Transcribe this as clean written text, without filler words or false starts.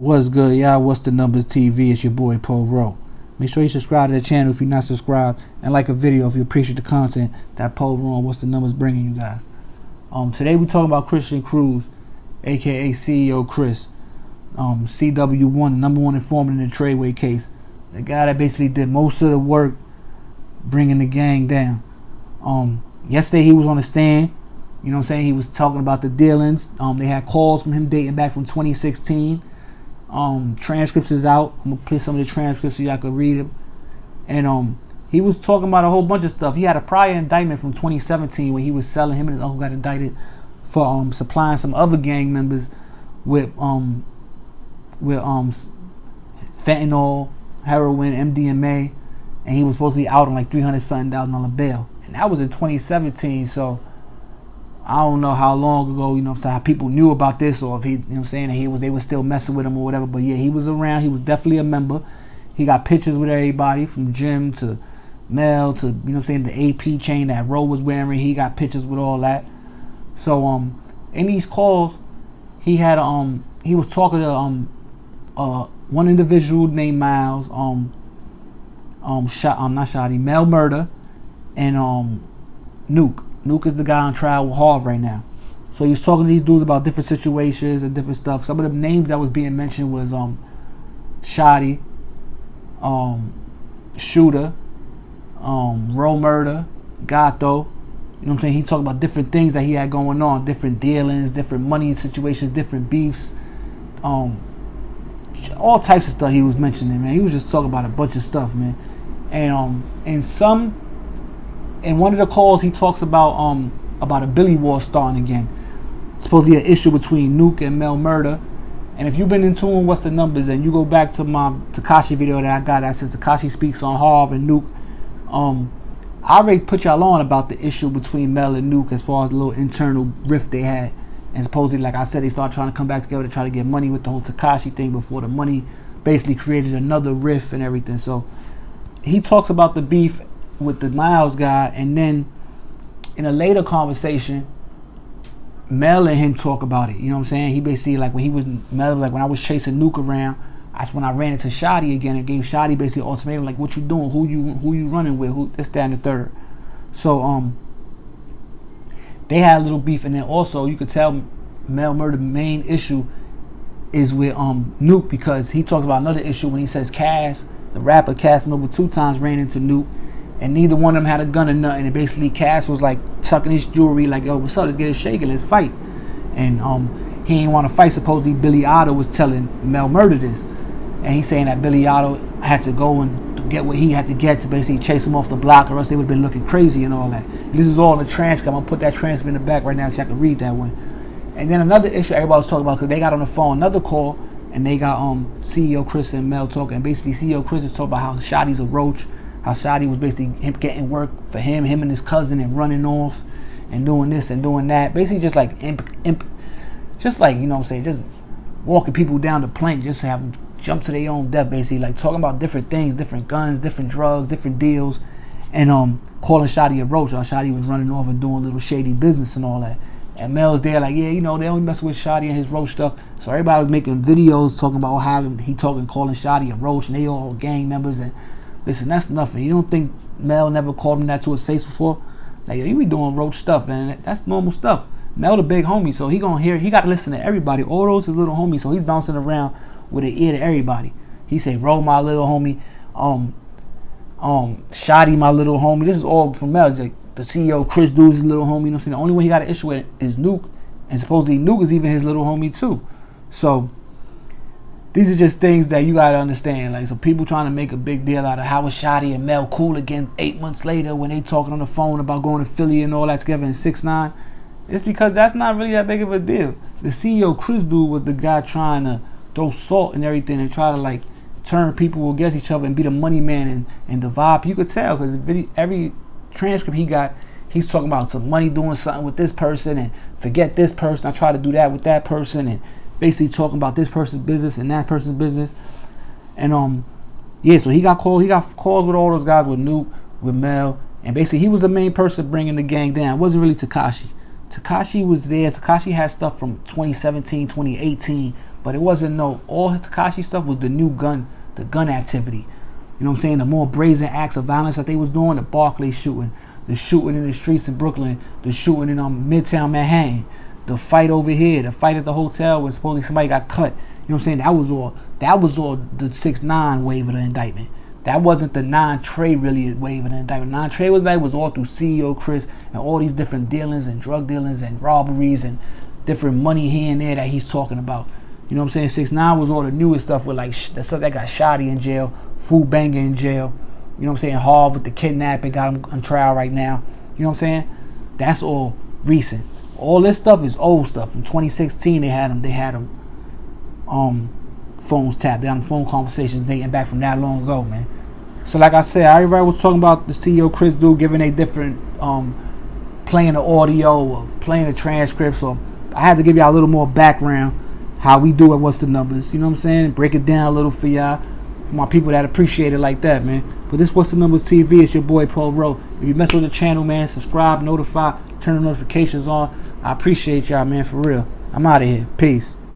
What's good, y'all? What's the numbers TV? It's your boy Paul Rowe. Make sure you subscribe to the channel if you're not subscribed, and like a video if you appreciate the content that Paul Rowe and What's the Numbers bringing you guys. Today we talking about Kristian Cruz, aka CEO Kris, CW1, the #1 informant in the Treyway case. The guy that basically did most of the work bringing the gang down. Yesterday he was on the stand. You know what I'm saying? He was talking about the dealings. They had calls from him dating back from 2016. Transcripts is out. I'm gonna play some of the transcripts so y'all can read them. And he was talking about a whole bunch of stuff. He had a prior indictment from 2017 when he was selling. Him and his uncle got indicted for supplying some other gang members with fentanyl, heroin, MDMA, and he was supposed to be out on like $300,000 bail. And that was in 2017. So I don't know how long ago, you know, how people knew about this, or if he, you know what I'm saying, they were still messing with him or whatever. But yeah, he was around. He was definitely a member. He got pictures with everybody from Jim to Mel to, you know what I'm saying, the AP chain that Roe was wearing. He got pictures with all that. So in these calls, he had he was talking to one individual named Miles, not Shoddy, Mel Murder, and Nuke. Nuke is the guy on trial with Harv right now. So he was talking to these dudes about different situations and different stuff. Some of the names that was being mentioned was Shoddy, Shooter, Roe Murder, Gato. You know what I'm saying? He talked about different things that he had going on, different dealings, different money situations, different beefs, all types of stuff he was mentioning, man. He was just talking about a bunch of stuff, man. And in one of the calls, he talks about a Billy war starting again. Supposedly an issue between Nuke and Mel Murder. And if you've been in tune, What's the Numbers, and you go back to my Tekashi video that I got that says Tekashi speaks on Harv and Nuke, I already put y'all on about the issue between Mel and Nuke as far as the little internal rift they had. And supposedly, like I said, they started trying to come back together to try to get money with the whole Tekashi thing before the money basically created another rift and everything. So he talks about the beef with the Miles guy, and then in a later conversation, Mel and him talk about it. You know what I'm saying? He basically, like, when he was Mel, like, when I was chasing Nuke around, that's when I ran into Shoddy again and gave Shoddy basically an ultimatum, like, what you doing? Who you running with? Who this, that, and the third. So they had a little beef, and then also you could tell Mel Murder's main issue is with Nuke, because he talks about another issue when he says Cass, the rapper Casanova, 2 times ran into Nuke, and neither one of them had a gun or nothing. And basically Cass was like tucking his jewelry, like, yo, what's up? Let's get it shaking, let's fight. And he ain't want to fight. Supposedly Billy Otto was telling Mel Murder this, and he's saying that Billy Otto had to go and get what he had to get to basically chase him off the block, or else they would have been looking crazy and all that. And this is all in the transcript. I'm gonna put that transcript in the back right now so I can read that one. And then another issue everybody was talking about, because they got on the phone another call, and they got CEO Kris and Mel talking, and basically CEO Kris is talking about how Shoddy's a roach, how Shoddy was basically him getting work for him and his cousin, and running off and doing this and doing that. Basically just like just like, you know what I'm saying, just walking people down the plank, just to have them jump to their own death, basically, like talking about different things, different guns, different drugs, different deals, and calling Shoddy a roach. How Shoddy was running off and doing little shady business and all that. And Mel's there like, yeah, you know, they only mess with Shoddy and his roach stuff. So everybody was making videos talking about how he calling Shoddy a roach, and they all gang members. And listen, that's nothing. You don't think Mel never called him that to his face before? Like, yo, you be doing roach stuff, man. That's normal stuff. Mel the big homie, so he got to listen to everybody. All those his little homies, so he's bouncing around with an ear to everybody. He say, Roll my little homie, Shoddy my little homie. This is all from Mel. Like, the CEO Kris dude's his little homie. You know what I'm saying? The only one he got an issue with is Nuke, and supposedly Nuke is even his little homie too. So these are just things that you gotta understand. Like, so people trying to make a big deal out of how was Shoddy and Mel cool again 8 months later when they talking on the phone about going to Philly and all that together in 6ix9ine. It's because that's not really that big of a deal. The CEO Kris dude was the guy trying to throw salt and everything and try to, like, turn people against each other and be the money man and divide. You could tell, because every transcript he got, he's talking about some money doing something with this person and forget this person, I try to do that with that person, and basically talking about this person's business and that person's business. And yeah, so he got calls with all those guys, with Nuke, with Mel, and basically he was the main person bringing the gang down. It wasn't really Tekashi. Tekashi was there. Tekashi had stuff from 2017, 2018 But it wasn't no, all his Tekashi stuff was the gun activity. You know what I'm saying? The more brazen acts of violence that they was doing, the Barclay shooting, the shooting in the streets in Brooklyn, the shooting in Midtown Manhattan, the fight over here, the fight at the hotel where supposedly somebody got cut. You know what I'm saying? That was all the 6ix9ine wave of the indictment. That wasn't the non-Trey really wave of the indictment. Non-Trey was all through CEO Kris and all these different dealings and drug dealings and robberies and different money here and there that he's talking about. You know what I'm saying? 6ix9ine was all the newest stuff with like the stuff that got Shotty in jail, Fu Banger in jail. You know what I'm saying? Harv with the kidnapping, got him on trial right now. You know what I'm saying? That's all recent. All this stuff is old stuff. In 2016 they had them phones tapped. They had them phone conversations dating back from that long ago, man. So like I said, everybody was talking about the CEO Kris dude giving a different playing the audio or playing the transcript. So I had to give y'all a little more background how we do it, what's the numbers, you know what I'm saying? Break it down a little for y'all, my people that appreciate it like that, man. But this What's the Numbers TV, it's your boy Paul Rowe. If you mess with the channel, man, subscribe, notify, turn the notifications on. I appreciate y'all, man, for real. I'm out of here. Peace.